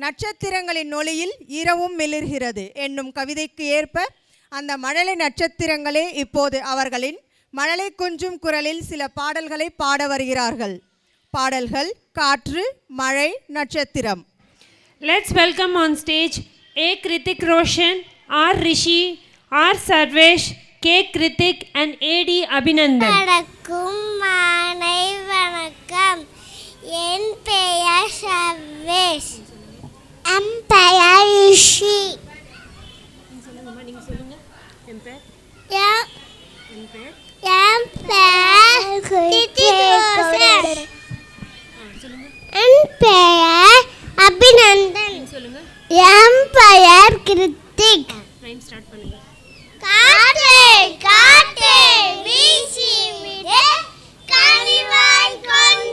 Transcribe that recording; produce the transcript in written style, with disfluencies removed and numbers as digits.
நட்சத்திரங்களின் ஒளியில் இரவும் மிளிர்கிறது என்னும் கவிதைக்கு ஏற்ப அந்த மழலை நட்சத்திரங்களே இப்போது அவர்களின் மழலை கொஞ்சும் குரலில் சில பாடல்களை பாட வருகிறார்கள். பாடல்கள் காற்று, மழை, நட்சத்திரம். Let's welcome on stage A. Kritik Roshan, R. Rishi, R. Sarvesh, K. Kritik and A.D. Abhinandan. வணக்கம் மாலை வணக்கம். என் பெயர் சர்வேஷ். என் பெயர் ரிஷி. என் பெயர் கிருத்திக் ரோஷன். என் பெயர் அபிநந்தன். என் பெயர் கிருத்திக். காற்றே காற்றே வீசி விடு கனிவாய் கொண்டு